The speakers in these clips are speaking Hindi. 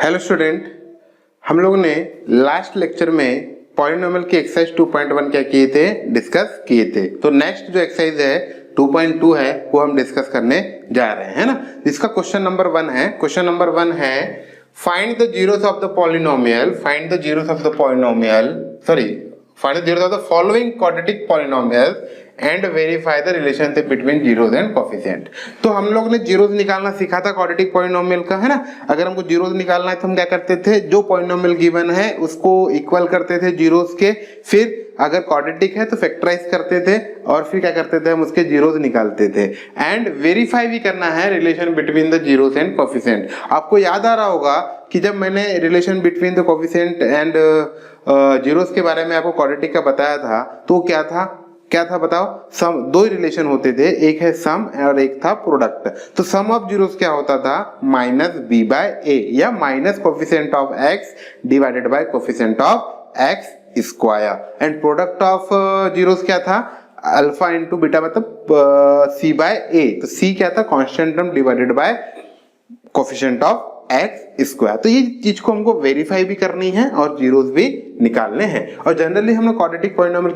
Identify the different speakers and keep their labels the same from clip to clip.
Speaker 1: हेलो स्टूडेंट, हम लोग ने लास्ट लेक्चर में पॉलिनोमियल की एक्सरसाइज 2.1 क्या किए थे, डिस्कस किए थे। तो नेक्स्ट जो एक्सरसाइज है 2.2 है वो हम डिस्कस करने जा रहे हैं, है ना। इसका क्वेश्चन नंबर 1 है। क्वेश्चन नंबर 1 है find the zeros of the polynomial, find the zeros of the polynomial, find the zeros of the following quadratic polynomials and verify the relationship between zeros and coefficient। तो हम लोग ने जीरोस निकालना सीखा था क्वाड्रेटिक पॉलिनोमियल का, है ना। अगर हमको जीरोस निकालना है तो हम क्या करते थे, जो पॉलिनोमियल गिवन है उसको इक्वल करते थे जीरोस के, फिर अगर क्वाड्रेटिक है तो फैक्टराइज करते थे और फिर क्या करते थे, हम उसके जीरोस निकालते थे। एंड वेरीफाई भी करना है relation between the zeros and coefficient. आपको याद आ रहा होगा कि जब मैंने relation between the coefficient and zeros के बारे में आपको क्वाड्रेटिक का बताया था, तो क्या था बताओ। सम, दो रिलेशन होते थे, एक है सम और एक था प्रोडक्ट। तो सम ऑफ जीरोस क्या होता था, माइनस बी बाय ए, या minus coefficient of x divided by coefficient of x square. And product of zeros क्या था, अल्फा इंटू बीटा, मतलब सी बाय ए। तो सी क्या था, constant term divided by coefficient of x square. तो ये चीज को हमको वेरीफाई भी करनी है और जीरोस भी निकालने हैं। और जनरली हम लोग क्वाड्रेटिक पॉलिनोमियल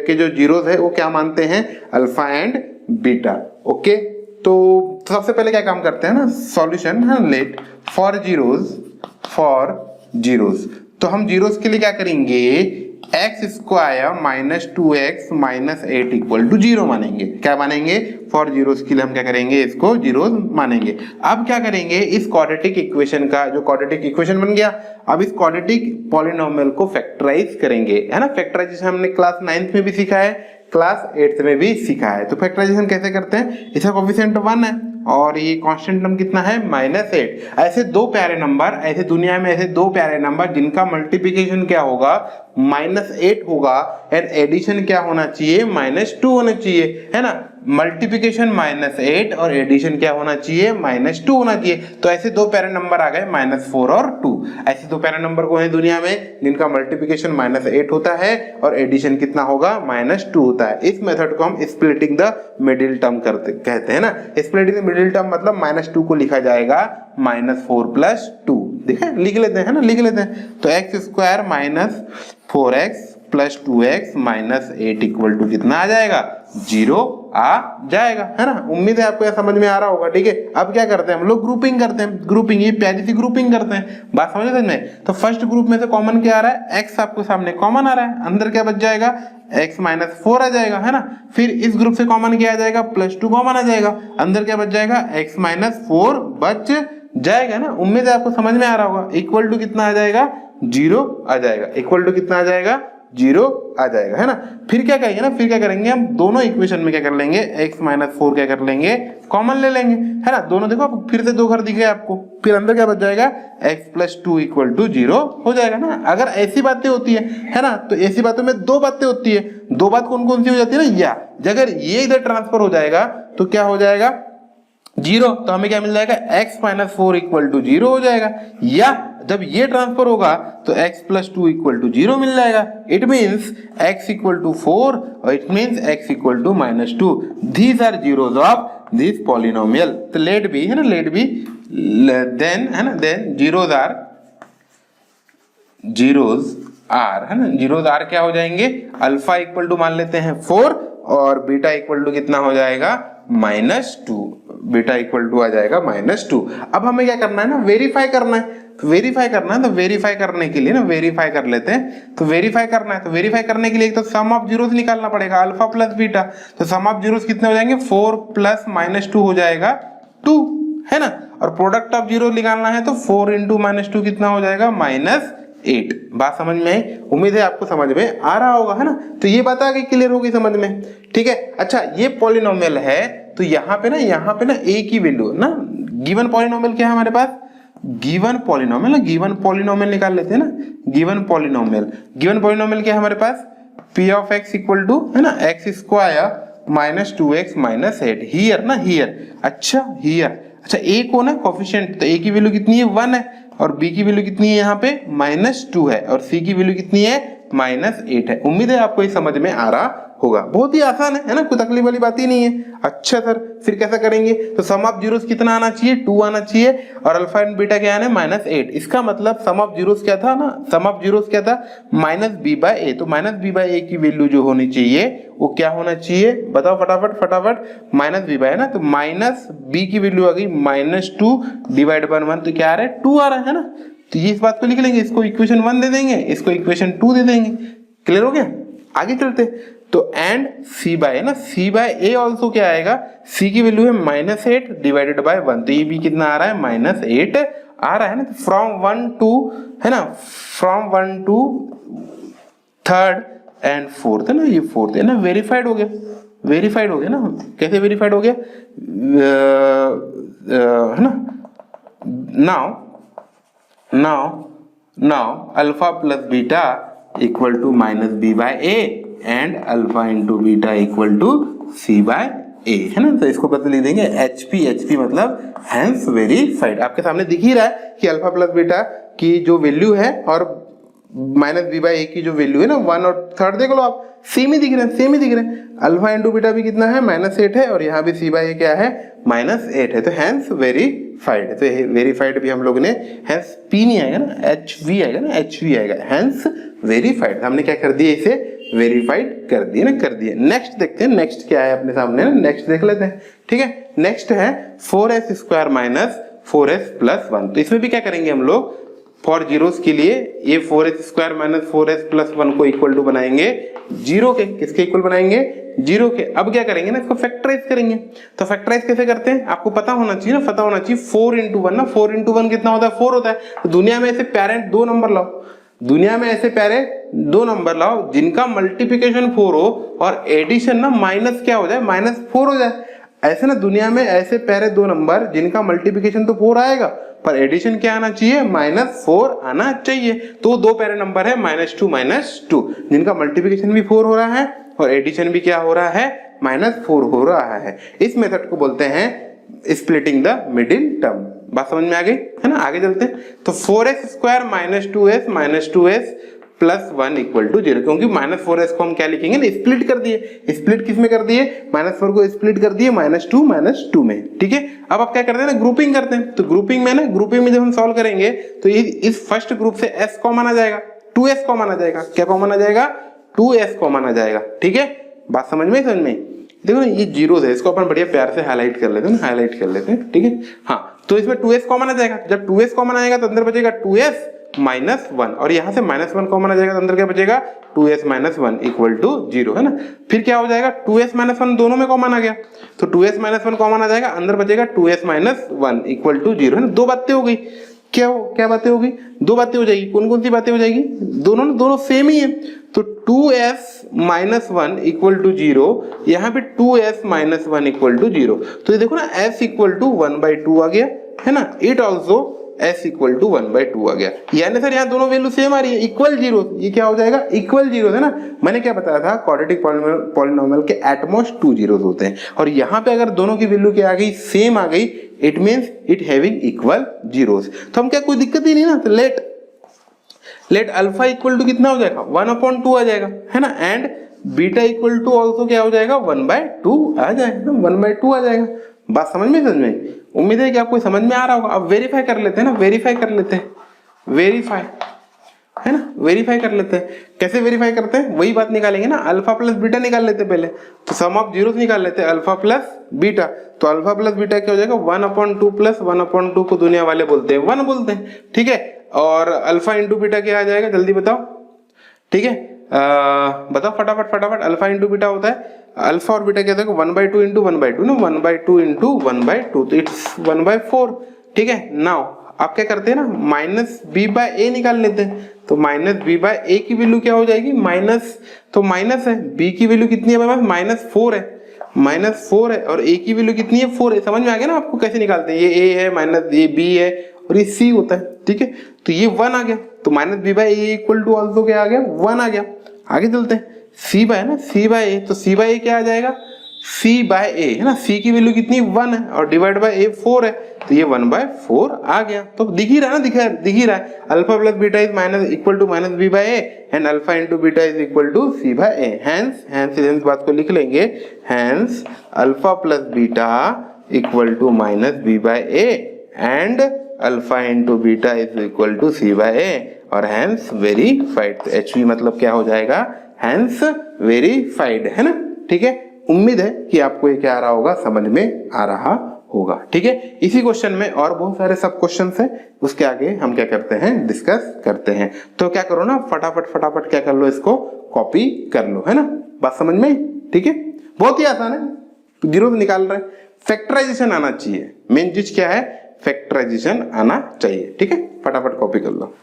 Speaker 1: के जो जीरोस है वो क्या मानते हैं, अल्फा एंड बीटा। ओके, तो सबसे पहले क्या काम करते हैं ना, सॉल्यूशन है, लेट फॉर जीरोस। तो हम जीरोस के लिए क्या करेंगे, x square minus 2x minus 8 equal to 0 मानेंगे। क्या मानेंगे, फॉर जीरोस के लिए हम क्या करेंगे, इसको जीरोस मानेंगे। अब क्या करेंगे, इस क्वाड्रेटिक इक्वेशन का जो क्वाड्रेटिक इक्वेशन बन गया, अब इस क्वाड्रेटिक पॉलिनोमियल को फैक्टराइज करेंगे, है ना। फैक्टराइजेशन हमने क्लास 9th में भी सीखा है, क्लास 8th में भी सीखा है। तो फैक्टराइजेशन कैसे करते हैं, इसका कोएफिशिएंट 1 है और ये कांस्टेंट टर्म कितना है, -8। ऐसे दो प्यारे नंबर, ऐसे दुनिया में ऐसे दो प्यारे नंबर जिनका मल्टीप्लिकेशन क्या होगा, -8 होगा, एंड एडिशन क्या होना चाहिए, -2 होना चाहिए, है ना। मल्टीप्लिकेशन -8 और एडिशन क्या होना चाहिए, -2 होना चाहिए। तो ऐसे दो प्यारे नंबर आ गए, -4 और 2। ऐसे दो प्यारे नंबर को है दुनिया में जिनका मल्टीप्लिकेशन -8 होता है और एडिशन कितना होगा, -2 होता है। इस मेथड को हम स्प्लिटिंग द मिडिल टर्म कहते हैं ना। स्प्लिटिंग द मिडिल टर्म मतलब -2 को लिखा जाएगा -4 + 2। देखिए लिख लेते हैं, है ना, लिख लेते हैं। तो x square minus 4x plus 2x minus 8 equal to कितना आ जाएगा, 0 आ जाएगा, है ना। उम्मीद है आपको यह समझ में आ रहा होगा, ठीक है। अब क्या करते हैं हम लोग, ग्रुपिंग करते हैं। ग्रुपिंग, ये प्यारी सी ग्रुपिंग करते हैं, बात समझ में। तो फर्स्ट ग्रुप में से कॉमन क्या आ रहा है, x आपको सामने कॉमन आ रहा है, अंदर क्या बच जाएगा, x माइनस 4 आ जाएगा, है ना। फिर इस ग्रुप से कॉमन क्या आ जाएगा, +2 कॉमन आ जाएगा, अंदर क्या बच जाएगा, x माइनस 4 बच जाएगा ना। उम्मीद है आपको समझ में आ रहा होगा। इक्वल टू कितना आ जाएगा, 0 आ जाएगा। इक्वल टू कितना आ जाएगा, 0 आ जाएगा, है ना। फिर क्या करेंगे ना, फिर क्या करेंगे हम, दोनों इक्वेशन में क्या कर लेंगे, x माइनस 4 क्या कर लेंगे, कॉमन ले लेंगे, है ना। दोनों देखो फिर से दो घर दिख गए आपको, फिर अंदर क्या बच जाएगा, x प्लस 2 इक्वल टू 0 हो जाएगा ना। अगर ऐसी बातें होती है ना, तो ऐसी बातों में दो बातें होती है। दो बात कौन कौन सी हो जाती है ना, या अगर ये इधर ट्रांसफर हो जाएगा तो क्या हो जाएगा, 0। तो हमें क्या मिल जाएगा, x माइनस 4 इक्वल टू 0 हो जाएगा। या जब ये ट्रांसफर होगा तो x प्लस 2 इक्वल टू 0 मिल जाएगा। It means x equal to 4 और it means x equal to -2। These are zeros of this polynomial. तो लेट बी, है ना, लेट बी, देन, है ना, देन जीरोस आर, है ना, जीरोस आर क्या हो जाएंगे, अल्फा इक्वल टू मान लेते हैं 4 और बीटा इक्वल टू कितना हो जाएगा, -2। बीटा इक्वल टू आ जाएगा -2। अब हमें क्या करना है ना, वेरीफाई करना है। तो वेरीफाई करना है, तो वेरीफाई करने के लिए ना, वेरीफाई कर लेते हैं। तो वेरीफाई करना है, तो वेरीफाई करने के लिए तो सम ऑफ जीरोस निकालना पड़ेगा, अल्फा प्लस बीटा। तो सम ऑफ जीरोस कितने हो जाएंगे, 4 प्लस -2 हो जाएगा 2, है ना। और प्रोडक्ट ऑफ जीरो निकालना है तो 4 इंटू -2 कितना हो जाएगा, -8। बात समझ में आई, उम्मीद है आपको समझ में आ रहा होगा, है ना। तो ये बात आगे क्लियर होगी समझ में, ठीक है। अच्छा, ये पॉलिनोमियल है, तो यहाँ पे ना a की वैल्यू ना, गिवन पॉलिनोमियल क्या है हमारे पास, गिवन पॉलिनोमियल निकाल लेते हैं ना। गिवन पॉलिनोमियल क्या है हमारे पास, p of x equal to, है ना, x square minus 2x minus 8। Here ना, हियर, अच्छा हियर, अच्छा a को ना कोफिशिएंट, तो a की वैल्यू कितनी है, 1 है, और b की वैल्यू कितनी है यहाँ पे, -2 है, और c की वैल्यू कितनी है, -8 है। उम्मीद है आपको ये समझ में आ रहा होगा। बहुत ही आसान है ना, कोई तकलीफ वाली बात ही नहीं है। अच्छा सर फिर कैसा करेंगे, तो सम ऑफ जीरोस कितना आना चाहिए, 2 आना चाहिए, और अल्फा एंड बीटा क्या आना है, -8। इसका मतलब सम ऑफ जीरोस क्या था ना, सम ऑफ जीरोस क्या था, -b/a। तो -b/a की वैल्यू जो होनी चाहिए वो क्या होना चाहिए, बताओ फटाफट फटाफट, -b है ना, तो -b की वैल्यू आ गई -2 डिवाइड बाय 1, तो क्या आ रहा है, 2 आ रहा है ना। तो ये इस बात को लिख लेंगे, इसको इक्वेशन 1 दे देंगे, इसको इक्वेशन 2 दे देंगे। क्लियर हो गया, आगे चलते। तो एंड c/a ना, c/a ऑल्सो क्या आएगा, c की वैल्यू है -8 डिवाइडेड बाय 1, तो ये भी कितना आ रहा है, -8 आ रहा है ना। फ्रॉम 1 टू है ना, from 1 to 3rd and 4th है ना, ये 4th है ना, वेरीफाइड हो गया, वेरीफाइड हो गया ना। कैसे वेरीफाइड हो गया, है ना। Now alpha plus beta equal to -b/a and alpha into beta equal to c/a है ना। तो इसको बदल लिख देंगे HP मतलब हैंस वेरीफाइड। आपके सामने दिख ही रहा है कि अल्फा प्लस बीटा की जो वैल्यू है और -b/a की जो वैल्यू है ना, 1 और 3rd देख लो आप, सेम ही दिख रहे हैं, सेम ही दिख रहे हैं। अल्फा इंटू बीटा भी कितना है, -8 है, और यहाँ भी c/a क्या है, -8 है। तो हैंस वेरीफाइड, तो वेरीफाइड भी हम लोग ने हैंस p नहीं आएगा ना, HV आएगा ना, HV आएगा, हैंस वेरीफाइड। हमने क्या कर दिया, इसे वेरीफाइड कर दिए ना, कर दिए। नेक्स्ट देखते हैं, नेक्स्ट क्या है अपने सामने ना, नेक्स्ट देख लेते हैं। ठीक है, नेक्स्ट है 4s² - 4s + 1। तो इसमें भी क्या करेंगे हम लोग, फॉर जीरोस के लिए ये 4s² - 4s + 1 को इक्वल टू बनाएंगे 0 के। किसके इक्वल बनाएंगे, 0 के। अब क्या करेंगे ना, इसको फैक्टराइज करेंगे। तो फैक्टराइज कैसे करते हैं, आपको पता होना चाहिए ना, पता होना चाहिए 4 × 1 ना, 4 × 1 कितना होता है, 4 होता है। तो दुनिया में ऐसे प्यारे 2 नंबर लाओ, दुनिया में ऐसे प्यारे 2 नंबर लाओ जिनका मल्टीप्लिकेशन 4 हो और एडिशन ना माइनस क्या हो जाए, -4 हो जाए। ऐसे ना दुनिया में ऐसे प्यारे 2 नंबर जिनका मल्टीप्लिकेशन तो 4 आएगा पर एडिशन क्या आना चाहिए, -4 आना चाहिए। तो 2 प्यारे नंबर है -2 -2, जिनका मल्टीप्लिकेशन भी 4 हो रहा है और एडिशन भी क्या हो रहा है, -4 हो रहा है। इस मेथड को बोलते हैं स्प्लिटिंग द मिडिल टर्म। बात समझ में आ गई है ना, आगे चलते हैं। तो 4s² - 2s + 1 = 0, क्योंकि -4s को हम क्या लिखेंगे ना, स्प्लिट कर दिए। स्प्लिट किस में कर दिए, -4 को स्प्लिट कर दिए -2 में। ठीक है, अब आप क्या करते हैं ना, ग्रुपिंग करते हैं। तो ग्रुपिंग में ना, ग्रुपिंग में जब हम सॉल्व करेंगे तो इस फर्स्ट ग्रुप से s कॉमन आ जाएगा, 2s कॉमन आ जाएगा। क्या कॉमन आ जाएगा, 2s कॉमन आ जाएगा। ठीक है, बात समझ में, समझ में। देखो ये जीरोस है, इसको अपन बढ़िया प्यार से हाईलाइट कर लेते हैं, हाईलाइट कर लेते हैं। ठीक है, हाँ, तो इसमें 2s कॉमन आ जाएगा। जब 2s कॉमन आएगा तो अंदर बचेगा 2s - 1, और यहां से -1 कॉमन आ जाएगा तो अंदर क्या बचेगा, 2s - 1 = 0 है ना। फिर क्या हो जाएगा, 2s - 1 दोनों में कॉमन आ गया, तो 2s - 1 कॉमन आ जाएगा, अंदर बचेगा 2s - 1 = 0 है ना। 2 बातें हो गई, क्या बातें हो गई, 2 बातें हो जाएगी। कौन कौन सी बातें हो जाएगी, दोनों सेम ही है। तो 2s - 1 = 0, यहाँ पे 2s - 1 = 0। तो ये देखो ना, s = 1/2 आ गया है ना, इट ऑल्सो s = 1/2 आ गया। यानी सर यहाँ दोनों वैल्यू सेम आ रही है, इक्वल 0। ये क्या हो जाएगा, इक्वल 0 है ना। मैंने क्या बताया था, क्वाड्रेटिक पॉलिनोमियल के एटमोस्ट 2 जीरोस होते हैं, और यहाँ पे अगर दोनों की वैल्यू क्या आ गई, सेम आ गई, it means it having equal zeros. तो हम क्या, कोई दिक्कत ही नहीं ना। तो लेट अल्फा इक्वल टू कितना हो जाएगा, 1/2 आ जाएगा है ना, and beta equal to also क्या हो जाएगा, 1/2 आ जाएगा, 1/2 आ जाएगा। बात समझ में, उम्मीद है कि आपको समझ में आ रहा होगा। अब वेरीफाई कर लेते हैं ना, वेरीफाई कर लेते हैं, वेरीफाई है ना, वेरीफाई कर लेते हैं। कैसे वेरीफाई करते हैं, वही बात निकालेंगे ना, अल्फा प्लस बीटा निकाल लेते हैं पहले। तो सम ऑफ जीरोस निकाल लेते हैं, अल्फा प्लस बीटा। तो अल्फा प्लस बीटा क्या हो जाएगा, 1/2 + 1/2 को दुनिया वाले बोलते हैं 1 बोलते हैं। ठीक है, और अल्फा इंटू बीटा क्या आ जाएगा, जल्दी बताओ। ठीक है, बताओ फटाफट। अल्फा इंटू बीटा होता है, अल्फा और बीटा क्या होता है, 1/2 × 1/2 ना, 1/2 × 1/2, तो इट्स 1/4। ठीक है, नाउ आप क्या करते हैं ना, -b/a निकाल लेते हैं। तो -b/a की वैल्यू क्या हो जाएगी, माइनस, तो माइनस है, b की वैल्यू कितनी है मेरे पास, -4 है, -4 है, और a की वैल्यू कितनी है, 4 है। समझ में आ गया ना आपको कैसे निकालते हैं, ये a है, माइनस ये b है, और ये c होता है। ठीक है, तो ये 1 आ गया, तो -b/a = ऑल्सो क्या आ गया, 1 आ गया। आगे चलते हैं, c/a ना, c/a, तो c/a क्या आ जाएगा, c बाय a है ना, c की वैल्यू कितनी 1 है और डिवाइड बाय a 4 है, तो ये 1/4 आ गया। तो दिख ही रहा है ना, दिख ही रहा है alpha plus beta is minus equal to minus b by a and alpha into beta is equal to c by a। Hence बात को लिख लेंगे, hence alpha plus beta equal to minus b by a and alpha into beta is equal to c by a और हेंस वेरीफाइड। तो HV मतलब क्या हो जाएगा, हेंस वेरीफाइड, है ना। ठीक है, उम्मीद है कि आपको ये क्या आ रहा होगा, समझ में आ रहा होगा। ठीक है, इसी क्वेश्चन में और बहुत सारे सब क्वेश्चंस हैं, उसके आगे हम क्या करते हैं, डिस्कस करते हैं। तो क्या करो ना, फटाफट क्या कर लो, इसको कॉपी कर लो, है ना। बात समझ में, ठीक है, बहुत ही आसान है, तो जीरो निकाल रहे हैं। फैक्टराइजेशन आना चाहिए, मेन चीज क्या है, फैक्टराइजेशन आना चाहिए। ठीक है, फटाफट कॉपी कर लो।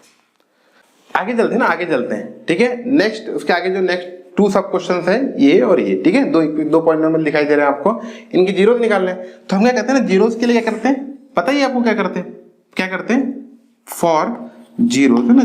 Speaker 1: आगे चलते हैं ना, आगे चलते हैं। ठीक है, नेक्स्ट उसके आगे जो नेक्स्ट 2 सब क्वेश्चंस है, ये और ये। ठीक है, दो पॉइंट दिखाई दे रहे हैं आपको, इनके जीरोस निकालने हैं। तो हम क्या कहते हैं ना, जीरोस के लिए क्या करते हैं, पता ही आपको क्या करते हैं, फॉर जीरोस, है ना,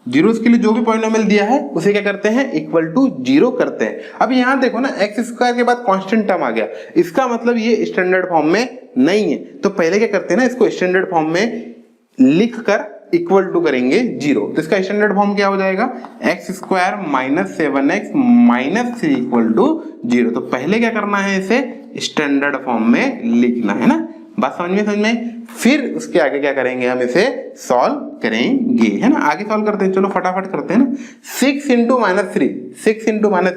Speaker 1: जीरोस के लिए जो भी पॉलिनोमियल दिया है उसे क्या करते हैं, इक्वल टू 0 करते हैं। अब यहाँ देखो ना, एक्स स्क्वायर के बाद कांस्टेंट टर्म आ गया, इसका मतलब ये स्टैंडर्ड फॉर्म में नहीं है। तो पहले क्या करते हैं ना, इसको स्टैंडर्ड फॉर्म में लिख कर इक्वल टू करेंगे 0। तो इसका स्टैंडर्ड फॉर्म क्या हो जाएगा, x square minus 7x minus 3 equal to 0। तो पहले क्या करना है, इसे स्टैंडर्ड फॉर्म में लिखना है ना। बात समझ में, फिर उसके आगे क्या करेंगे, हम इसे सॉल्व करेंगे, है ना। आगे सॉल्व करते हैं, चलो फटाफट करते हैं ना। 6 इंटू माइनस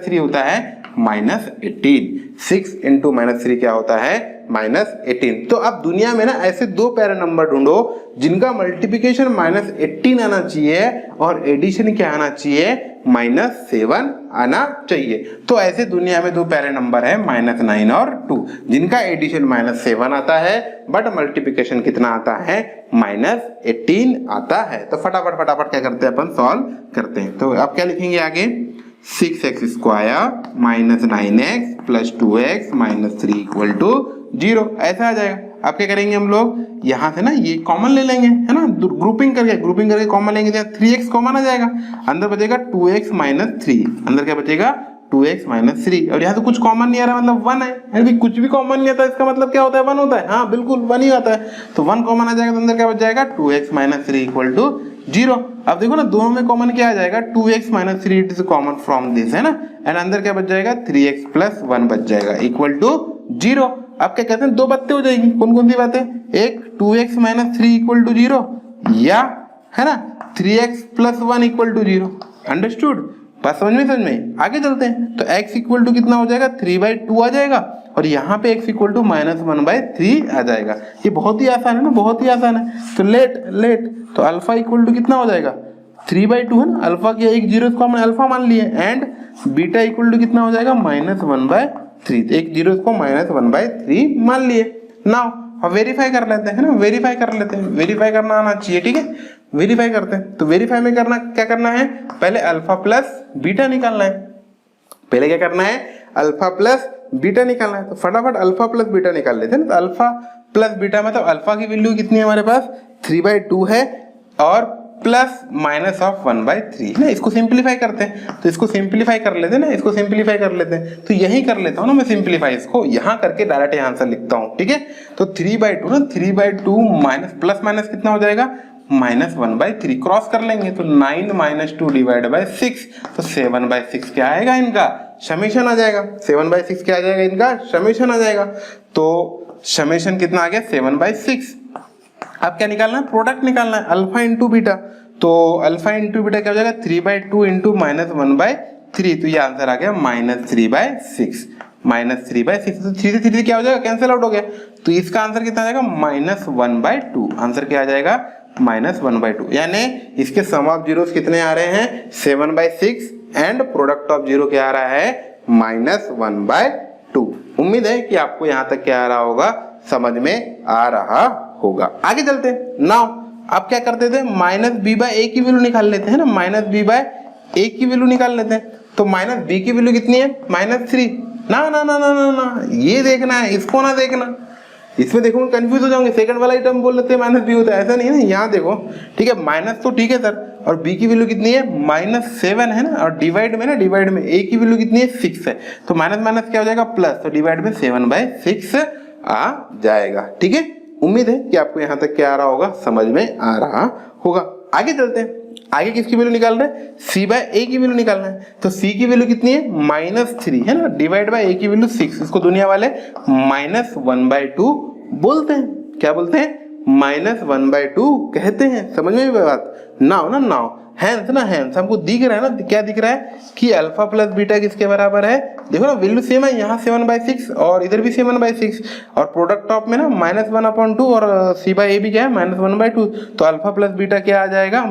Speaker 1: 3 होता है -18। 6 इंटू -3 क्या होता है, -18। तो अब दुनिया में ना ऐसे 2 पैरा नंबर ढूंढो जिनका मल्टीप्लिकेशन -18 आना चाहिए और एडिशन क्या आना चाहिए, -7 आना चाहिए। तो ऐसे दुनिया में 2 पैरे नंबर है -9 और 2, जिनका एडिशन -7 आता है बट मल्टीप्लिकेशन कितना आता है, -18 आता है। तो फटाफट क्या करते हैं, अपन सॉल्व करते हैं। तो आप क्या लिखेंगे आगे, 6x square minus 9x plus 2x minus 3 equal to 0, ऐसा आ जाएगा। अब क्या करेंगे, हम लोग यहाँ से ना ये कॉमन ले लेंगे, है ना, ग्रुपिंग करके कॉमन लेंगे, तो 3x कॉमन आ जाएगा, अंदर बचेगा 2x माइनस 3, अंदर क्या बचेगा 2x माइनस 3। और यहाँ तो कुछ कॉमन नहीं आ रहा, मतलब 1 है, यानी कुछ भी कॉमन नहीं आता, इसका मतलब क्या होता है, 1 होता है। हाँ बिल्कुल 1 ही आता है, तो 1 कॉमन आ जाएगा, तो अंदर क्या बच जाएगा 2x माइनस 3 इक्वल टू 0। अब देखो ना, दोनों में कॉमन क्या आ जाएगा, 2x minus 3 it is common from this, है ना, एंड अंदर क्या बच जाएगा 3x प्लस 1 बच जाएगा इक्वल टू 0। अब क्या कहते हैं, 2 बातें हो जाएगी, कौन सी बातें, एक 2x माइनस 3 इक्वल टू 0 या, है ना, 3x plus 1 equal to 0। Understood, बात समझ में। आगे चलते हैं, तो x इक्वल टू कितना हो जाएगा, 3/2 आ जाएगा, और यहाँ पे x इक्वल टू -1/3 आ जाएगा। ये बहुत ही आसान है ना, बहुत ही आसान है। तो लेट तो अल्फा इक्वल टू कितना हो जाएगा, 3/2 है ना, अल्फा के एक 0 को हमने अल्फा मान लिए, एंड बीटा इक्वल टू कितना हो जाएगा, -1/3। एक 0 को -1/3 मान लिए। नाउ अब वेरीफाई कर लेते हैं, है ना, वेरीफाई करना आना चाहिए। ठीक है, वेरीफाई करते हैं। तो वेरीफाई में क्या करना है, पहले अल्फा प्लस बीटा निकालना है। पहले क्या करना है, अल्फा प्लस बीटा निकालना है। तो फटाफट अल्फा प्लस बीटा निकाल लेते हैं। तो अल्फा प्लस बीटा मतलब अल्फा की वैल्यू कितनी है हमारे पास, 3/2 है, और प्लस माइनस ऑफ 1/3 ना। इसको सिंप्लीफाई करते हैं, तो इसको सिंप्लीफाई कर लेते हैं ना, इसको सिंप्लीफाई कर लेते हैं। तो यही कर लेता हूँ ना मैं सिंप्लीफाई, इसको यहाँ करके डायरेक्ट यहाँ आंसर लिखता हूँ। ठीक है, तो 3/2 ना, 3/2 माइनस प्लस माइनस कितना हो जाएगा, -1/3 क्रॉस कर लेंगे, तो 9 - 2 डिवाइड बाय 6, तो 7/6 क्या आएगा, इनका समेशन आ जाएगा। 7/6 क्या आ जाएगा, इनका समेशन आ जाएगा। तो समेशन कितना आ गया, 7/6। अब क्या निकालना है, प्रोडक्ट निकालना है, अल्फा इंटू बीटा। तो अल्फा इंटू बीटा क्या हो जाएगा, 3/2 इंटू -1/3, तो ये आंसर आ गया -3/6। -3/6, तो 3 से 3 क्या हो जाएगा, कैंसिल आउट हो गया। तो इसका आंसर कितना आ जाएगा, -1/2। आंसर क्या आ जाएगा, -1/2। यानी इसके सम ऑफ जीरोस कितने आ रहे हैं, 7/6, एंड प्रोडक्ट ऑफ जीरो क्या आ रहा है, -1/2। उम्मीद है कि आपको यहाँ तक क्या आ रहा होगा, समझ में आ रहा होगा। आगे चलते हैं। नाउ आप क्या करते थे, -b/a की वैल्यू निकाल लेते हैं ना, -b/a की वैल्यू निकाल लेते हैं। तो -b की वैल्यू कितनी है, -3। ना, ये देखना है, इसको ना देखना, इसमें देखो कंफ्यूज हो जाओगे, सेकंड वाला आइटम बोल लेते हैं -b होता है, ऐसा नहीं है ना। यहाँ देखो, ठीक है, माइनस तो ठीक है सर, और b की वैल्यू कितनी है -7 है ना, और डिवाइड में a की वैल्यू कितनी है 6 है, तो माइनस माइनस क्या हो जाएगा प्लस, तो डिवाइड में 7/6 आ जाएगा। ठीक है, उम्मीद है कि आपको यहाँ तक क्या आ रहा होगा, समझ में आ रहा होगा। आगे चलते हैं, आगे किसकी वैल्यू निकाल रहे हैं, c/a की वैल्यू निकालना है। तो c की वैल्यू कितनी है -3 है ना, डिवाइड बाय a की वैल्यू 6, इसको दुनिया वाले -1/2 बोलते हैं। क्या बोलते हैं, -1/2 कहते हैं। समझ में बात, नाउ ना नाउ हैंस ना हैंस हमको दिख रहा है ना, क्या दिख रहा है कि अल्फा प्लस बीटा किसके बराबर है, देखो ना वैल्यू सेम है, यहाँ 7/6 और इधर भी 7/6, और प्रोडक्ट ऑफ में ना -1/2 और c/a भी क्या है -1/2, तो अल्फा प्लस बीटा क्या आ जाएगा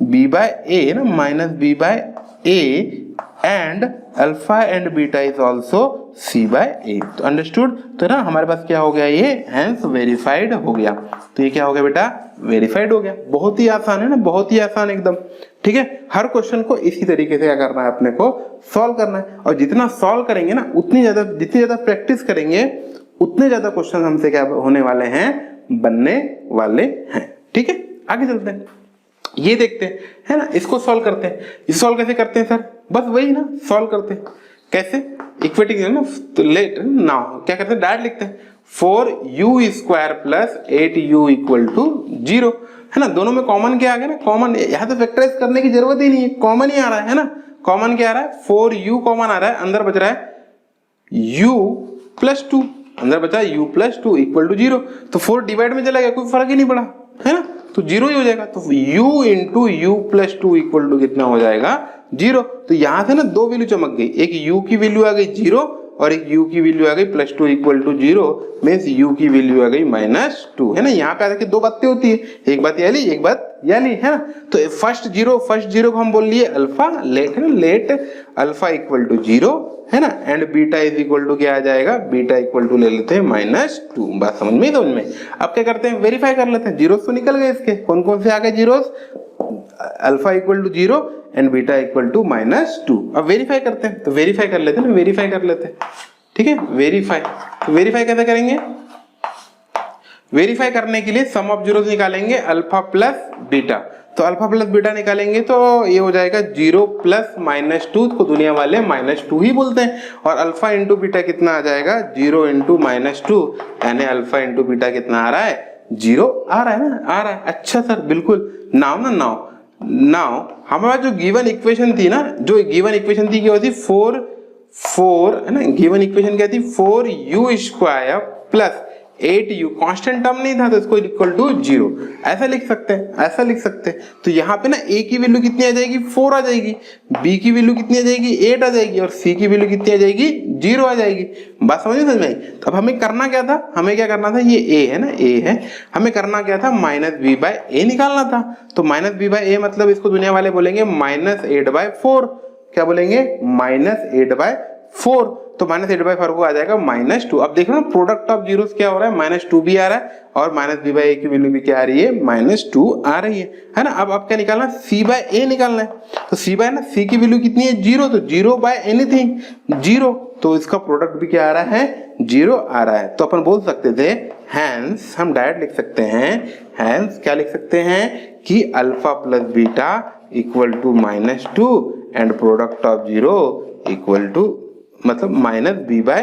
Speaker 1: -b/a ना, -b/a and alpha and beta is also c/a। तो अंडरस्टूड, तो ना हमारे पास क्या हो गया, ये हैंस वेरीफाइड हो गया। तो ये क्या हो गया बेटा, वेरीफाइड हो गया। बहुत ही आसान है ना, बहुत ही आसान एकदम। ठीक है, हर क्वेश्चन को इसी तरीके से क्या करना है, अपने को सॉल्व करना है, और जितना सॉल्व करेंगे ना जितनी ज्यादा प्रैक्टिस करेंगे उतने ज्यादा क्वेश्चन हमसे क्या होने वाले हैं, बनने वाले हैं। ठीक है, आगे चलते हैं, ये देखते हैं है ना, इसको सॉल्व करते हैं। इस सॉल्व कैसे करते हैं सर, बस वही ना सॉल्व करते हैं, कैसे इक्वेटिंग है ना, तो लेट नाउ क्या करते हैं, डायरेक्ट लिखते हैं 4u² + 8u = 0 है ना। दोनों में कॉमन क्या आ गया ना, कॉमन, यहाँ तो फैक्टराइज करने की जरूरत ही नहीं है, कॉमन ही आ रहा है ना। कॉमन क्या आ रहा है, 4u कॉमन आ रहा है, अंदर बच रहा है u + 2, अंदर बचा u + 2 = 0, तो 4 डिवाइड में चला गया, कोई फर्क ही नहीं पड़ा है ना, तो 0 ही हो जाएगा। तो u × u + 2 = कितना हो जाएगा, 0। तो यहां से ना दो वैल्यू चमक गई, एक u की वैल्यू आ गई 0 और एक u की वैल्यू आ गई +2 = 0, मींस u की वैल्यू आ गई -2 है ना। यहाँ पे आके दो बातें होती है, एक बात ये ली, एक बात ये ली है ना। तो फर्स्ट जीरो को हम बोल लिए अल्फा, लेट है ना, लेट अल्फा = 0 है ना, एंड बीटा = क्या आ जाएगा, बीटा = ले लेते हैं -2। बात समझ में अब क्या करते हैं, वेरीफाई कर लेते हैं। जीरोस तो निकल गए इसके, कौन कौन से आ गए जीरोस, अल्फा = 0 एंड बीटा = -2। अब वेरीफाई करते हैं, तो वेरीफाई कर लेते हैं ना, वेरीफाई कर लेते हैं। ठीक है, वेरीफाई, तो वेरीफाई कैसे करेंगे, वेरीफाई करने के लिए सम ऑफ जीरोस निकालेंगे, अल्फा प्लस बीटा। तो अल्फा प्लस बीटा निकालेंगे तो ये हो जाएगा 0 + -2 को दुनिया वाले -2 ही बोलते हैं, और अल्फा इंटू बीटा कितना आ जाएगा, 0 × -2, यानी अल्फा इंटू बीटा कितना आ रहा है, 0 आ रहा है ना, आ रहा है। अच्छा सर, बिल्कुल। नाउ हमारे पास जो गिवन इक्वेशन थी ना, जो गिवन इक्वेशन थी क्या होती, 4 है ना, गिवन इक्वेशन क्या थी, 4u² + 8u, कांस्टेंट टर्म नहीं था तो इसको = 0 ऐसा लिख सकते हैं, ऐसा लिख सकते हैं। तो यहाँ पे ना a की वैल्यू कितनी आ जाएगी, 4 आ जाएगी, b की वैल्यू कितनी आ जाएगी, 8 आ जाएगी, और c की वैल्यू कितनी आ जाएगी, 0 आ जाएगी। बात समझ में आई। तो अब हमें करना क्या था, हमें क्या करना था, ये a है ना, a है, हमें करना क्या था, -b/a निकालना था। तो -b/a मतलब इसको दुनिया वाले बोलेंगे -8/4, क्या बोलेंगे, -8/4। तो -8/4 को आ जाएगा -2। अब देखो ना प्रोडक्ट ऑफ जीरोस क्या हो रहा है, -2 भी आ रहा है, और -b/a की वैल्यू भी क्या आ रही है, -2 आ रही है ना। अब क्या निकालना, c/a निकालना है। तो c की वैल्यू कितनी है, 0, तो 0/anything 0, तो इसका प्रोडक्ट भी क्या आ रहा है, 0 आ रहा है। तो अपन बोल सकते थे हैंस, हम डायरेक्ट लिख सकते हैं, हैंस क्या लिख सकते हैं कि alpha plus beta = -2 and product of zero = मतलब -b/a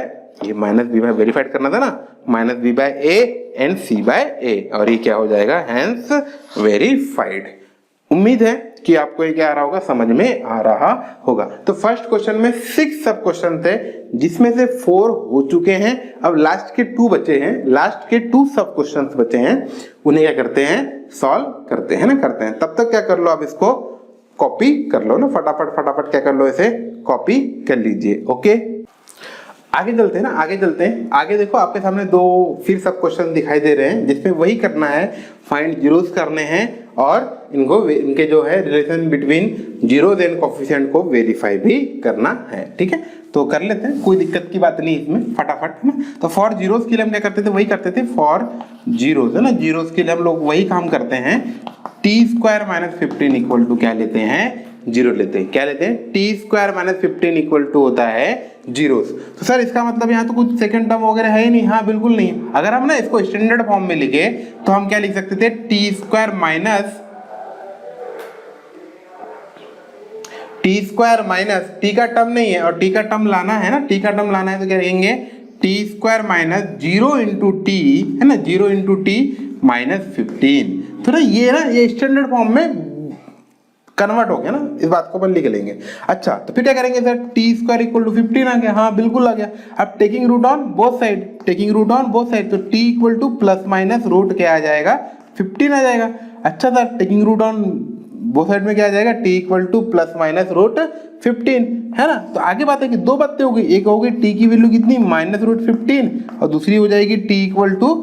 Speaker 1: वेरीफाइड करना था ना, -b/a एंड c/a, और ये क्या हो जाएगा, हैंस वेरीफाइड। उम्मीद है कि आपको ये क्या आ रहा होगा, समझ में आ रहा होगा। तो फर्स्ट क्वेश्चन में 6 सब क्वेश्चन थे, जिसमें से 4 हो चुके हैं। अब लास्ट के 2 बचे हैं, लास्ट के 2 सब क्वेश्चन बचे हैं, उन्हें क्या करते हैं, सॉल्व करते हैं ना, करते हैं। तब तक क्या कर लो, आप इसको कॉपी कर लो ना, फटाफट क्या कर लो, इसे कॉपी कर लीजिए। ओके, आगे चलते हैं ना, आगे चलते हैं। आगे देखो आपके सामने 2 फिर सब क्वेश्चन दिखाई दे रहे हैं, जिसमें वही करना है, फाइंड जीरोस करने हैं, और इनके जो है relation between zeros and coefficient को वेरीफाई भी करना है। ठीक है, तो कर लेते हैं, कोई दिक्कत की बात नहीं इसमें, फटाफट है ना। तो फॉर जीरोस के लिए हम क्या करते थे, वही करते थे, फॉर जीरोस है ना, जीरोस के लिए हम लोग वही काम करते हैं, t² - 15 = क्या लेते हैं, 0 लेते हैं। क्या लेते हैं, t² - 15 = होता है जीरोस। तो सर इसका मतलब यहाँ तो कुछ सेकंड टर्म वगैरह है ही नहीं, हाँ बिल्कुल नहीं। अगर हम ना इसको स्टैंडर्ड फॉर्म में लिखे तो हम क्या लिख सकते थे, t² - T square minus T का टर्म नहीं है और टी का टर्म लाना है ना, टी का टर्म लाना है तो क्या करेंगे T square minus 0 into T है ना, 0 इंटू टी माइनस 15। तो ना ये स्टैंडर्ड फॉर्म में कन्वर्ट हो गया ना, इस बात को अपन लिख लेंगे। अच्छा तो फिर क्या करेंगे sir, T square equal to 15 आ गया, हाँ बिल्कुल आ गया। अब taking root on both side, taking root on both side, तो T equal to plus minus root क्या आ जाएगा 15 आ जाएगा। अच्छा sir taking root on both side में क्या आ जाएगा, T equal to plus minus root 15 है ना। तो आगे बात है कि दो बातें होगी, एक होगी टी की वैल्यू कितनी माइनस रूट 15 और दूसरी हो जाएगी T equal to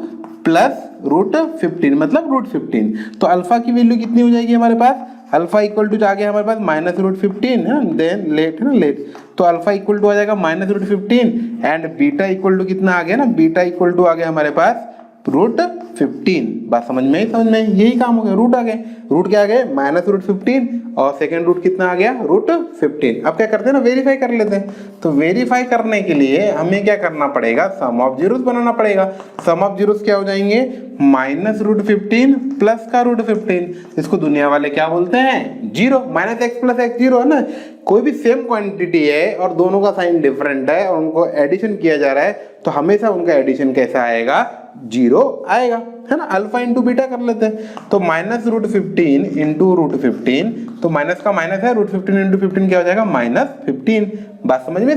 Speaker 1: plus root 15 मतलब रूट 15। तो अल्फा की वैल्यू कितनी हो जाएगी हमारे पास, अल्फा इक्वल टू आ गया हमारे पास माइनस रूट 15 है, देन लेट है ना लेट, तो अल्फा इक्वल टू आ जाएगा minus root 15 and beta equal to कितना आ गया ना, बीटा इक्वल टू आ गया हमारे पास रूट 15। बात समझ में यही काम हो गया, रूट आ गए, रूट क्या आ गए माइनस रूट 15 और सेकंड रूट कितना आ गया रूट 15। अब क्या करते हैं ना, वेरीफाई कर लेते हैं। तो वेरीफाई करने के लिए हमें क्या करना पड़ेगा, सम ऑफ जीरोस बनाना पड़ेगा। सम ऑफ जीरोस क्या हो जाएंगे, माइनस रूट 15 प्लस का रूट 15, इसको दुनिया वाले क्या बोलते हैं zero, minus x plus x zero है ना। कोई भी सेम क्वांटिटी है और दोनों का साइन डिफरेंट है और उनको एडिशन किया जा रहा है तो हमेशा उनका एडिशन कैसा आएगा, जीरो आएगा है ना। अल्फा इंटू बीटा कर लेते हैं, तो माइनस रूट 15 इंटू रूट 15, तो माइनस का माइनस है, रूट 15 इंटू 15 क्या हो जाएगा माइनस 15। बात समझ में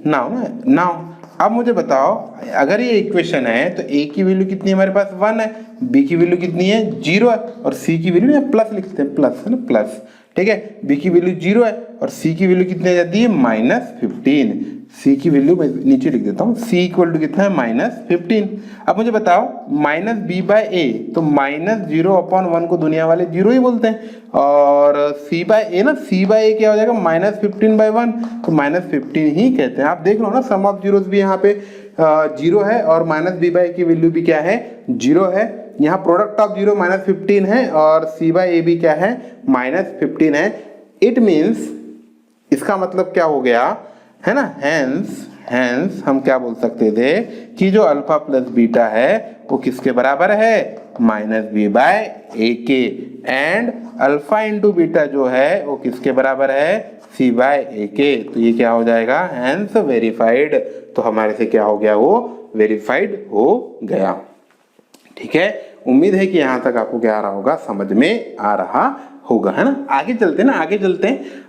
Speaker 1: नाउ अब मुझे बताओ, अगर ये इक्वेशन है तो ए की वैल्यू कितनी है हमारे पास 1 है, बी की वैल्यू कितनी है 0 है और सी की वैल्यू प्लस लिखते हैं, प्लस है ना प्लस, ठीक है। बी की वैल्यू 0 है और सी की वैल्यू कितनी आ जाती है माइनस 15। सी की वैल्यू मैं नीचे लिख देता हूँ, सी इक्वल टू कितना है माइनस 15। अब मुझे बताओ माइनस बी बाय ए, तो माइनस 0/1 को दुनिया वाले 0 ही बोलते हैं और सी बाय ए ना, सी बाय ए क्या हो जाएगा माइनस 15/1, तो माइनस 15 ही कहते हैं। आप देख लो ना, सम ऑफ जीरोस भी यहाँ पे 0 है और माइनस बी बाय ए की वैल्यू भी क्या है 0 है। यहाँ प्रोडक्ट ऑफ 0 माइनस 15 है और सी बाय ए भी क्या है माइनस 15 है। इट मीन्स इसका मतलब क्या हो गया है ना, हेंस हम क्या बोल सकते थे कि जो अल्फा प्लस बीटा है वो किसके बराबर है, माइनस बी बाय ए के, एंड अल्फा इंटू बीटा जो है वो किसके बराबर है, सी बाय ए के। तो ये क्या हो जाएगा, हेंस वेरीफाइड। तो हमारे से क्या हो गया, वो वेरीफाइड हो गया। ठीक है, उम्मीद है कि यहाँ तक आपको क्या आ रहा होगा, समझ में आ रहा होगा है ना। आगे चलते हैं,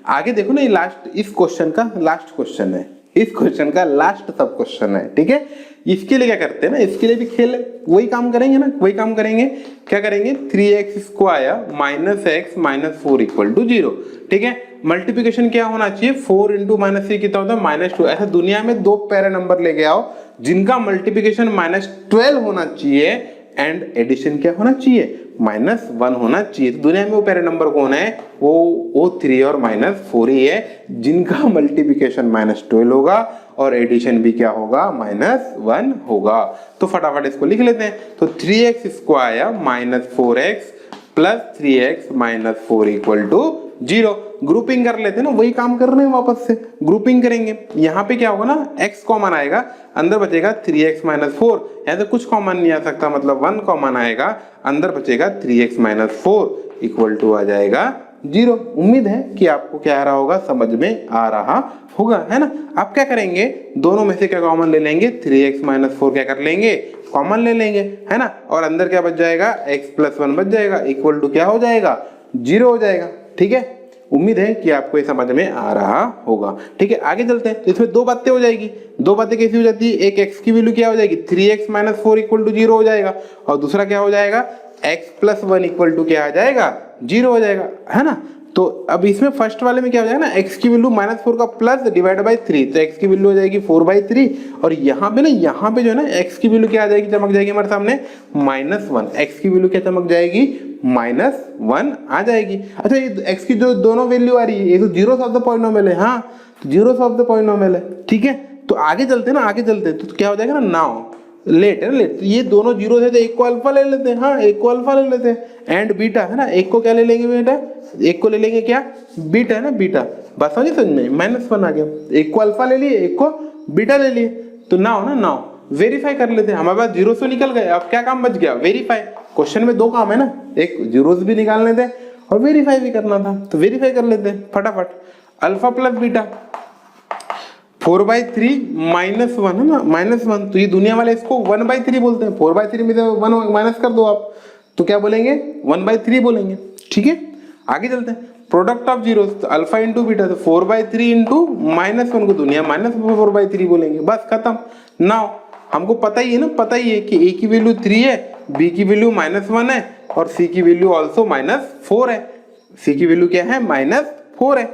Speaker 1: आगे देखो ना, ये लास्ट इस क्वेश्चन का लास्ट क्वेश्चन है, इस क्वेश्चन का लास्ट सब क्वेश्चन है। ठीक है, इसके लिए क्या करते हैं ना, इसके लिए भी खेल वही काम करेंगे ना, वही काम करेंगे। क्या करेंगे, 3x² minus x minus 4 equal to 0। ठीक है, मल्टीप्लिकेशन क्या होना चाहिए, 4 इंटू माइनस 3 कितना होता है -2। ऐसा दुनिया में दो पैरा नंबर लेके आओ जिनका मल्टीप्लिकेशन -12 होना चाहिए एंड एडिशन क्या होना चाहिए, -1 होना चाहिए। तो दुनिया में वो पैरा नंबर कौन है, वो 3 और -4 ही है जिनका मल्टीप्लिकेशन -12 होगा और एडिशन भी क्या होगा, -1 होगा। तो फटाफट इसको लिख लेते हैं। तो 3x² minus 4x plus 3x minus 4 equal to 0। Grouping कर लेते हैं ना, वही काम कर रहे हैं, वापस से ग्रुपिंग करेंगे। यहाँ पे क्या होगा ना, x कॉमन आएगा, अंदर बचेगा 3x माइनस 4। यहाँ से कुछ कॉमन नहीं आ सकता, मतलब 1 कॉमन आएगा, अंदर बचेगा 3x माइनस 4 इक्वल टू आ जाएगा 0। उम्मीद है कि आपको क्या आ रहा होगा, समझ में आ रहा होगा है ना। आप क्या करेंगे, दोनों में से क्या कॉमन ले लेंगे, 3x माइनस 4 क्या कर लेंगे, कॉमन ले लेंगे है ना, और अंदर क्या बच जाएगा, x प्लस 1 बच जाएगा, इक्वल टू क्या हो जाएगा, 0 हो जाएगा। ठीक है, उम्मीद है कि आपको ये समझ में आ रहा होगा। ठीक है, आगे चलते हैं। तो इसमें दो बातें हो जाएगी, दो बातें कैसी हो जाती है, एक x की वैल्यू क्या हो जाएगी, 3x माइनस 4 इक्वल टू 0 हो जाएगा, और दूसरा क्या हो जाएगा, x प्लस 1 इक्वल टू क्या आ जाएगा, 0 हो जाएगा है ना। तो अब इसमें फर्स्ट वाले में क्या हो जाएगा ना, x की वैल्यू -4 का प्लस डिवाइड बाय 3, तो x की वैल्यू हो जाएगी 4/3, और यहाँ पे जो है ना, x की वैल्यू क्या आ जाएगी, चमक जाएगी हमारे सामने -1। x की वैल्यू क्या चमक जाएगी, -1 आ जाएगी। अच्छा, ये x की जो दोनों वैल्यू आ रही है, ये तो जीरोस ऑफ द पॉलिनोमियल है, हाँ जीरोस ऑफ द पॉलिनोमियल है। ठीक है, तो आगे चलते हैं ना, तो क्या हो जाएगा ना, नाउ लेट है ना, लेट, तो ये दोनों जीरो थे तो एक को अल्फा ले लेते हैं, हाँ एक को अल्फा ले लेते हैं, एंड बीटा है ना, एक को क्या ले लेंगे बेटा, एक को ले लेंगे क्या, बीटा है ना, बीटा। बस समझ में, -1 आ गया, एक को अल्फा ले लिए, एक को बीटा ले लिए। तो नाउ वेरीफाई कर लेते हैं, हमारे पास जीरो से निकल गए, अब क्या काम बच गया, वेरीफाई। क्वेश्चन में दो काम है ना, एक जीरोस भी निकालने थे और वेरीफाई भी करना था, तो वेरीफाई कर लेते हैं फटाफट। अल्फा प्लस बीटा 4/3 -1 है ना, -1, तो ये दुनिया वाले इसको 1/3 बोलते हैं। 4/3 में से 1 माइनस कर दो आप, तो क्या बोलेंगे 1/3 बोलेंगे। ठीक है, आगे चलते हैं। प्रोडक्ट ऑफ जीरो, तो अल्फा इंटू बीटा, तो 4/3 इंटू -1 को दुनिया -4/3 बोलेंगे, बस खत्म। नाउ हमको पता ही है ना, पता ही है कि ए की वैल्यू 3 है, बी की वैल्यू -1 है और सी की वैल्यू ऑल्सो -4 है। सी की वैल्यू क्या है, -4 है,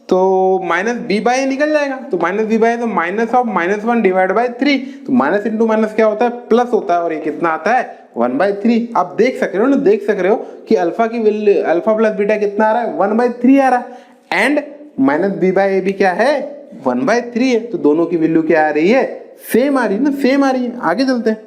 Speaker 1: तो माइनस बी बाई निकल जाएगा, तो माइनस बी बाई तो माइनस ऑफ -1 डिवाइड बाई 3, तो माइनस इंटू माइनस क्या होता है, प्लस होता है, और ये कितना आता है 1/3। आप देख सक रहे हो ना, देख सक रहे हो कि अल्फा की वैल्यू, अल्फा प्लस बीटा कितना आ रहा है, 1/3 आ रहा है, एंड माइनस बी बाई ए भी क्या है 1/3 है, तो दोनों की वैल्यू क्या आ रही है, सेम आ रही है ना, सेम आ रही है। आगे चलते हैं,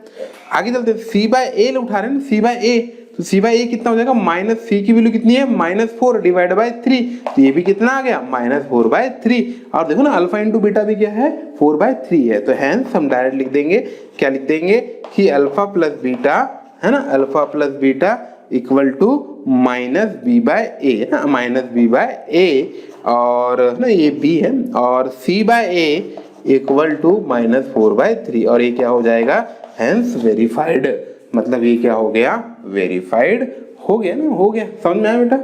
Speaker 1: आगे चलते हैं, सी बाय ए उठा रहे हैं ना, सी बाय ए, तो सी बाय ए कितना हो जाएगा, माइनस सी की वैल्यू कितनी है -4 डिवाइड बाय 3, तो ये भी कितना आ गया -4/3, और देखो ना अल्फा इंटू बीटा भी क्या है 4/3 है, तो हैंस हम डायरेक्ट लिख देंगे, क्या लिख देंगे कि अल्फा प्लस बीटा है ना, alpha plus beta equal to -b by a है ना, -b बाय ए, और ना ये b है, और c by a equal to -4/3, और ये क्या हो जाएगा, हैंस वेरीफाइड, मतलब ये क्या हो गया, वेरीफाइड हो गया ना, हो गया। समझ में आया बेटा,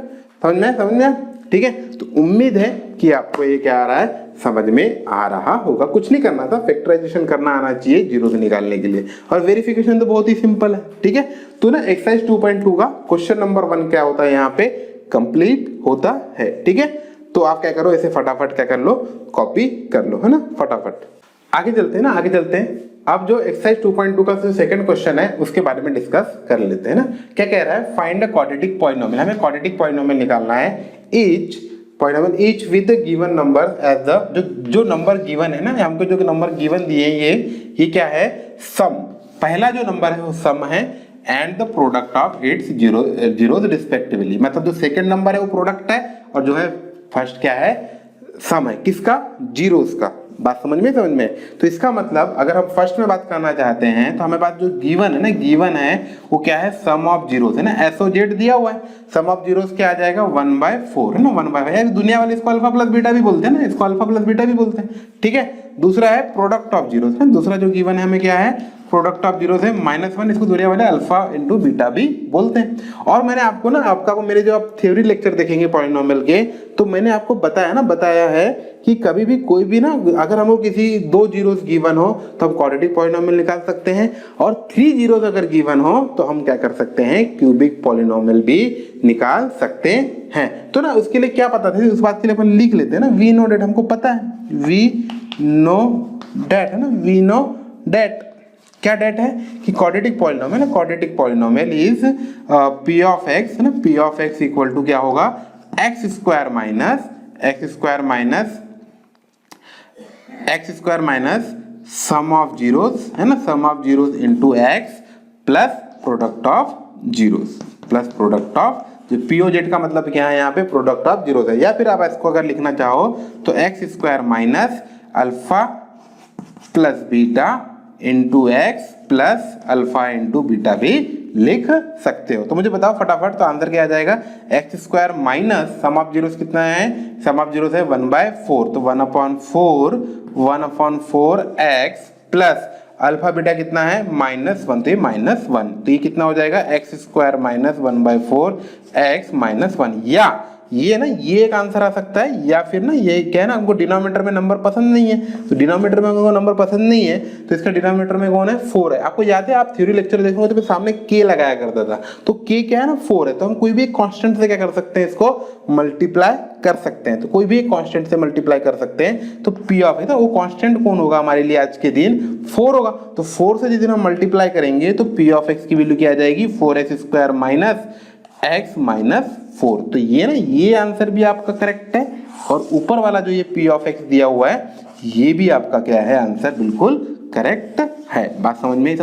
Speaker 1: समझ में आया, समझ में आया, ठीक है। तो उम्मीद है कि आपको ये क्या आ रहा है, समझ में आ रहा होगा। कुछ नहीं करना था, फैक्टराइजेशन करना आना चाहिए जीरो से निकालने के लिए, और वेरिफिकेशन तो बहुत ही सिंपल है। ठीक है, तो ना एक्सरसाइज 2.2 का क्वेश्चन नंबर 1 क्या होता है, यहाँ पे कंप्लीट होता है। ठीक है, तो आप क्या करो, इसे फटाफट क्या कर लो, कॉपी कर लो, है ना, फटाफट। आगे चलते हैं ना, आगे चलते हैं। अब जो एक्सरसाइज 2.2 का जो सेकंड क्वेश्चन है उसके बारे में डिस्कस कर लेते हैं ना। क्या कह रहा है, फाइंड अ क्वाड्रेटिक पॉलिनोमियल, हमें क्वाड्रेटिक पॉलिनोमियल निकालना है। Each polynomial, each with the given number as the, जो नंबर गिवन है ना, हमको जो नंबर गिवन दिए ये क्या है, सम, पहला जो नंबर है वो सम है, and the product of its zeros respectively, मतलब जो सेकंड नंबर है वो प्रोडक्ट है, और जो है फर्स्ट क्या है, सम है, किसका, जीरोस का। बात समझ में, तो इसका मतलब अगर हम फर्स्ट में बात करना चाहते हैं तो हमें बात जो गिवन है ना, गिवन है वो क्या है, सम ऑफ जीरोस है ना, एसओजेड दिया हुआ है, सम ऑफ जीरोस क्या आ जाएगा 1/4 है ना, 1/4, दुनिया वाले इसको अल्फा प्लस बीटा भी बोलते हैं ना, इसको अल्फा प्लस बीटा भी बोलते हैं। ठीक है, दूसरा है प्रोडक्ट ऑफ जीरोस है, दूसरा जो गिवन है हमें क्या है, प्रोडक्ट ऑफ जीरोस है -1, इसको दुनिया वाले अल्फा इंटू बीटा भी बोलते हैं। और मैंने आपको ना, आपका मेरे जो आप थ्योरी लेक्चर देखेंगे पॉलिनोमियल के, तो मैंने आपको बताया है कि कभी भी कोई भी ना, अगर हमको किसी 2 जीरोस गिवन हो तो हम क्वाड्रेटिक पॉलिनोमियल निकाल सकते हैं, और 3 जीरोस अगर गिवन हो तो हम क्या कर सकते हैं, क्यूबिक पॉलिनोमियल भी निकाल सकते हैं। तो ना उसके लिए क्या पता था, उस बात के लिए अपन लिख लेते हैं ना, वी नो डेट, हमको पता है, वी नो डेट है ना, वी नो डेट, क्या डेट है कि क्वाड्रेटिक पॉलिनोमियल है, quadratic polynomial is P of x है ना, P of x equal to क्या होगा, X square minus sum of zeros है ना, sum of zeros into X plus product of zeros, plus product of, जो पीओजेड का मतलब क्या है यहाँ पे, प्रोडक्ट ऑफ जीरोस है। या फिर आप इसको अगर लिखना चाहो तो x square minus alpha plus beta into x plus alpha into beta भी लिख सकते हो। तो मुझे बताओ फटाफट, तो आंसर क्या आ जाएगा, x square minus sum of zeros कितना है, सम ऑफ जीरोस है 1/4, तो 1/4 एक्स प्लस अल्फा बीटा कितना है -1, तो ये -1, तो ये कितना हो जाएगा, एक्स स्क्वायर माइनस 1/4 एक्स -1, या ये ना, ये एक आंसर आ सकता है, या फिर ना ये क्या है ना, हमको डिनोमिनेटर में नंबर पसंद नहीं है, तो डिनोमिनेटर में हमको नंबर पसंद नहीं है, तो इसका डिनोमिनेटर में कौन है, 4 है। आपको याद है, आप थ्योरी लेक्चर देखोगे तो मैं सामने के लगाया करता था, तो के क्या है ना 4 है, तो हम कोई भी एक कांस्टेंट से क्या कर सकते हैं, इसको मल्टीप्लाई कर सकते हैं, तो कोई भी एक कांस्टेंट से मल्टीप्लाई कर सकते हैं। तो पी ऑफ है, वो कांस्टेंट कौन होगा हमारे लिए आज के दिन, 4 होगा, तो 4 से जिस दिन हम मल्टीप्लाई करेंगे तो पी ऑफ एक्स की वैल्यू क्या आ जाएगी, 4x स्क्वायर माइनस x -4, तो ये ना, ये आंसर भी आपका करेक्ट है, और ऊपर वाला जो ये p ऑफ x दिया हुआ है ये भी आपका क्या है, आंसर बिल्कुल करेक्ट है। बात समझ में,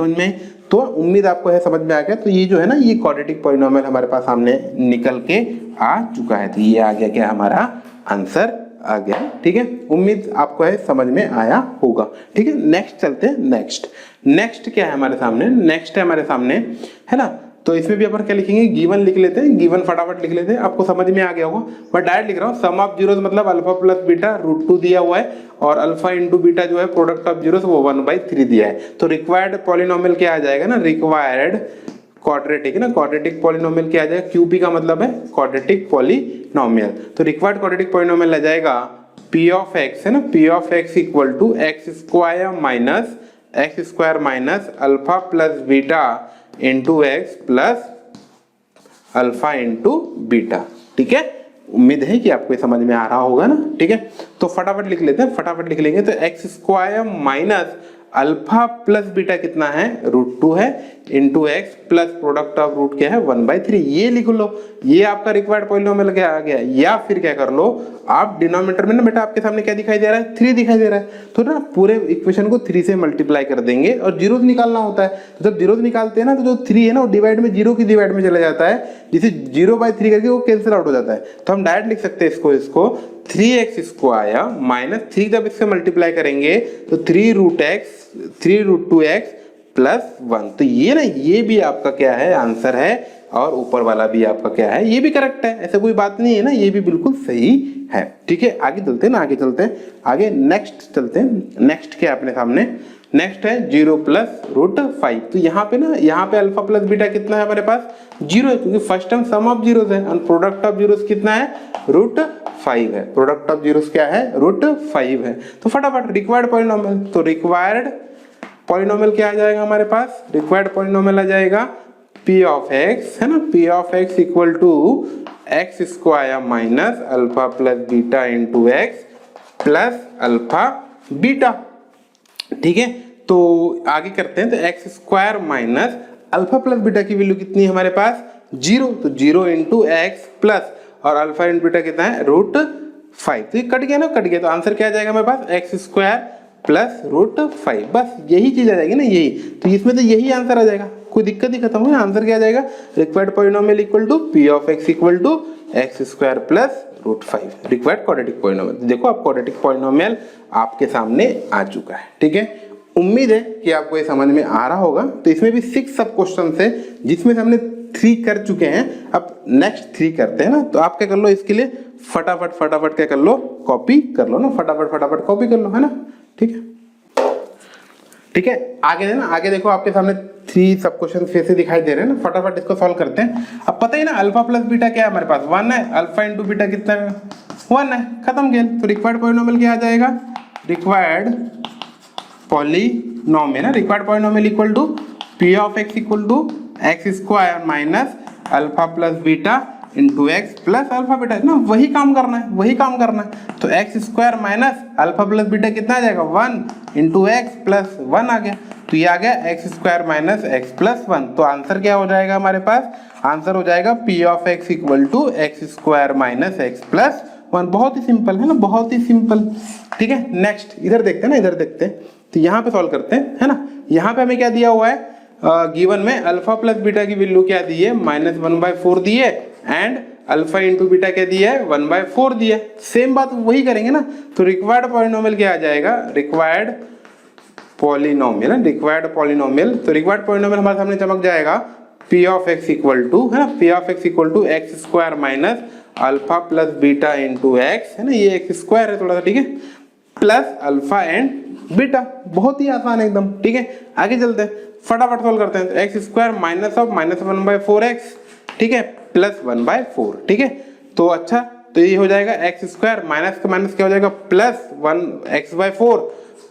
Speaker 1: तो उम्मीद आपको है समझ में आ गया। तो ये जो है ना, ये क्वाड्रेटिक पॉलिनोमियल हमारे पास सामने निकल के आ चुका है, तो ये आ गया क्या, हमारा आंसर आ गया। ठीक है, उम्मीद आपको है समझ में आया होगा। ठीक है, नेक्स्ट चलते हैं, नेक्स्ट क्या है हमारे सामने, नेक्स्ट है हमारे सामने है ना, तो इसमें भी अपन क्या लिखेंगे, गिवन लिख लेते हैं, गिवन फटाफट लिख लेते हैं, आपको समझ में आ गया होगा। मैं डायरेक्ट लिख रहा हूँ, सम ऑफ जीरोस मतलब अल्फा प्लस बीटा √2 दिया हुआ है, और अल्फा इंटू बीटा जो है प्रोडक्ट ऑफ जीरोस वो 1/3 दिया है। तो रिक्वायर्ड पॉलिनोमियल क्या आ जाएगा ना, रिक्वायर्ड क्वाड्रेटिक ना, क्वाड्रेटिक पॉलिनोमियल क्या आ जाएगा, क्यूपी का मतलब है क्वाड्रेटिक पॉलिनोमियल। तो रिक्वायर्ड क्वाड्रेटिक पॉलिनोमियल आ जाएगा पी ऑफ एक्स है ना, P of x equal to x square minus alpha plus beta into x plus alpha into beta. ठीक है, उम्मीद है कि आपको समझ में आ रहा होगा ना। ठीक है, तो फटाफट लिख लेते हैं, फटाफट लिख लेंगे। तो x square minus alpha plus beta कितना है, √2 है, into x plus product of root क्या है 1/3, ये लिख लो। ये आपका रिक्वायर्ड पॉलिनोमियल क्या आ गया। या फिर क्या कर लो आप, डिनोमिनेटर में ना बेटा आपके सामने क्या दिखाई दे रहा है, 3 दिखाई दे रहा है, तो ना पूरे इक्वेशन को 3 से मल्टीप्लाई कर देंगे और जीरोस निकालना होता है। तो जब जीरोस निकालते हैं ना, तो जो 3 है ना वो डिवाइड में 0 की डिवाइड में चला जाता है, जिसे 0/3 करके वो कैंसिल आउट हो जाता है। तो हम डायरेक्ट लिख सकते हैं इसको 3x स्क्वायर माइनस 3 जब इससे मल्टीप्लाई करेंगे तो 3√2x प्लस 1। तो ये ना, ये भी आपका क्या है, आंसर है, और ऊपर वाला भी आपका क्या है, ये भी करेक्ट है, ऐसा कोई बात नहीं है ना, ये भी बिल्कुल सही है। ठीक है, आगे चलते हैं ना, आगे चलते हैं, आगे नेक्स्ट चलते हैं। नेक्स्ट क्या अपने सामने, नेक्स्ट है 0 प्लस √5। तो यहाँ पे ना, यहाँ पे अल्फा प्लस बीटा कितना है हमारे पास, 0 है, क्योंकि first term sum of zeros है, और प्रोडक्ट ऑफ जीरोस कितना है, √5 है। प्रोडक्ट ऑफ जीरोस क्या है, √5 है। तो फटाफट रिक्वायर्ड पॉलिनोमियल, तो रिक्वायर्ड पॉलिनोमियल क्या आ जाएगा हमारे पास, रिक्वायर्ड पॉलिनोमियल आ जाएगा पी ऑफ एक्स है ना, P of x equal to x square minus alpha plus beta into x plus alpha beta. ठीक है, तो आगे करते हैं। तो x square minus alpha plus beta की वैल्यू कितनी है हमारे पास, 0, तो 0 इंटू एक्स प्लस, और अल्फा इंटू बीटा कितना है, √5। तो ये कट गया ना, कट गया, तो आंसर क्या आ जाएगा हमारे पास, एक्स स्क्वायर प्लस √5। बस यही चीज आ जाएगी ना, यही, तो इसमें तो यही आंसर आ जाएगा, कोई दिक्कत ही खत्म है। आंसर क्या आ जाएगा, required polynomial equal to p of x equal to x square plus √5, required quadratic polynomial. देखो आप क्वाड्रेटिक पॉलिनोमियल आपके सामने आ चुका है। ठीक है, उम्मीद है कि आपको ये समझ में आ रहा होगा। तो इसमें भी 6 सब क्वेश्चन है, जिसमें से हमने 3 कर चुके हैं, अब नेक्स्ट 3 करते हैं ना। तो आप क्या कर लो, इसके लिए फटाफट फटाफट क्या कर लो, कॉपी कर लो ना, फटाफट फटाफट कॉपी कर लो, है ना। ठीक है, ठीक है, आगे है ना, आगे देखो आपके सामने 3 सब क्वेश्चन फिर से दिखाई दे रहे हैं ना, फटाफट इसको सॉल्व करते हैं। अब पता ही ना, अल्फा प्लस बीटा क्या है हमारे पास, 1 है, अल्फा इंटू बीटा कितना है, 1 है, खत्म गेल। तो रिक्वायर्ड पॉलिनोमियल क्या आ जाएगा, रिक्वायर्ड पॉलिनोमियल है, required polynomial equal to p of x equal to x square minus alpha plus beta into x plus alpha beta ना, वही काम करना है, वही काम करना है। तो x square minus alpha plus beta कितना आ जाएगा, 1 इंटू एक्स प्लस 1 आ गया। तो ये आ गया x square minus x plus 1। तो आंसर क्या हो जाएगा हमारे पास, आंसर हो जाएगा p of x equal to x square minus x plus 1। बहुत ही सिंपल है ना, बहुत ही सिंपल। ठीक है, नेक्स्ट इधर देखते हैं ना, इधर देखते हैं। तो यहाँ पे सॉल्व करते हैं, है ना। यहाँ पे हमें क्या दिया हुआ है, गिवन में अल्फा प्लस बीटा की वैल्यू क्या दी है, -1/4 दी है, एंड अल्फा इंटू बीटा क्या दिया है, 1/4 दिया है। सेम बात वही करेंगे ना। तो रिक्वायर्ड पॉलिनोमियल क्या आ जाएगा, रिक्वायर्ड पॉलिनोमियल, रिक्वायर्ड पॉलिनोमियल। तो रिक्वायर्ड पॉलिनोमियल हमारे सामने चमक जाएगा p of x equal to, है ना, P of x equal to x square minus alpha plus beta into x, है ना, ये एक्स स्क्वायर है थोड़ा सा, ठीक है, प्लस अल्फा एंड बीटा। बहुत ही आसान है एकदम। ठीक है, आगे चलते हैं, फटाफट सॉल्व करते हैं। तो x square minus of -1/4x, ठीक है, प्लस 1/4। ठीक है, तो अच्छा, तो ये हो जाएगा एक्स स्क्वायर माइनस का माइनस क्या हो जाएगा, प्लस 1x/4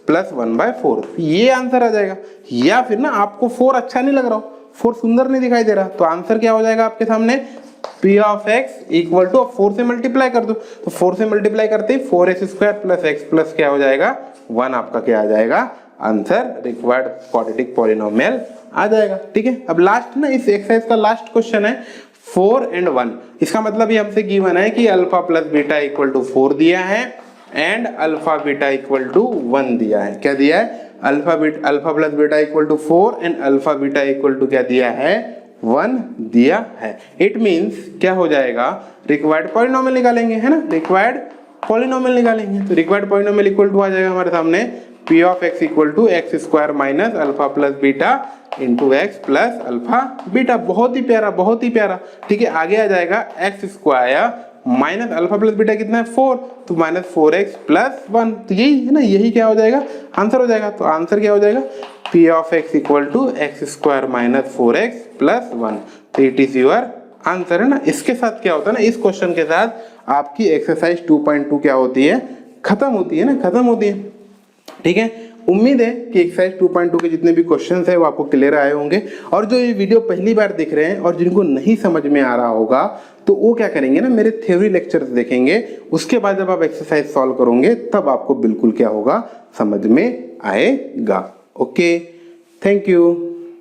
Speaker 1: प्लस 1/4। ये आंसर आ जाएगा। या फिर ना आपको 4 अच्छा नहीं लग रहा हो, 4 सुंदर नहीं दिखाई दे रहा, तो आंसर क्या हो जाएगा आपके सामने, p of x equal to 4 से मल्टीप्लाई कर दो। तो 4 से मल्टीप्लाई करते ही 4x square plus x plus क्या हो जाएगा, 1 आपका क्या आ जाएगा, आंसर रिक्वायर्ड क्वाड्रेटिक पॉलिनोमियल आ जाएगा। ठीक है, अब लास्ट ना इस एक्सरसाइज का लास्ट क्वेश्चन है 4 and 1। इसका मतलब ये हमसे गिवन है कि alpha plus beta equal to 4 दिया है and alpha beta equal to 1 दिया है। क्या दिया है, alpha plus beta equal to 4 and alpha beta equal to क्या दिया है, 1 दिया है। इट मीन्स क्या हो जाएगा, रिक्वायर्ड पॉलिनोमियल निकालेंगे, है ना, रिक्वायर्ड पॉलिनोमियल निकालेंगे। तो रिक्वायर्ड पॉलिनोमियल इक्वल टू आ जाएगा हमारे सामने p of x equal to x square minus alpha plus beta into x plus alpha beta. बहुत ही प्यारा, बहुत ही प्यारा। ठीक है, आगे आ जाएगा x square minus alpha plus beta कितना है 4, तो माइनस 4x प्लस 1। तो यही है ना, यही क्या हो जाएगा, आंसर हो जाएगा। तो आंसर क्या हो जाएगा, p of x equal to x square minus 4x plus 1। तो इट इज योर आंसर, है ना। इसके साथ क्या होता है ना, इस क्वेश्चन के साथ आपकी एक्सरसाइज 2.2 क्या होती है, खत्म होती है ना, खत्म होती है। ठीक है, उम्मीद है कि एक्सरसाइज 2.2 के जितने भी क्वेश्चंस है वो आपको क्लियर आए होंगे। और जो ये वीडियो पहली बार देख रहे हैं और जिनको नहीं समझ में आ रहा होगा तो वो क्या करेंगे ना, मेरे थ्योरी लेक्चर्स देखेंगे। उसके बाद जब आप एक्सरसाइज सॉल्व करोगे तब आपको बिल्कुल क्या होगा, समझ में आएगा। Okay, thank you.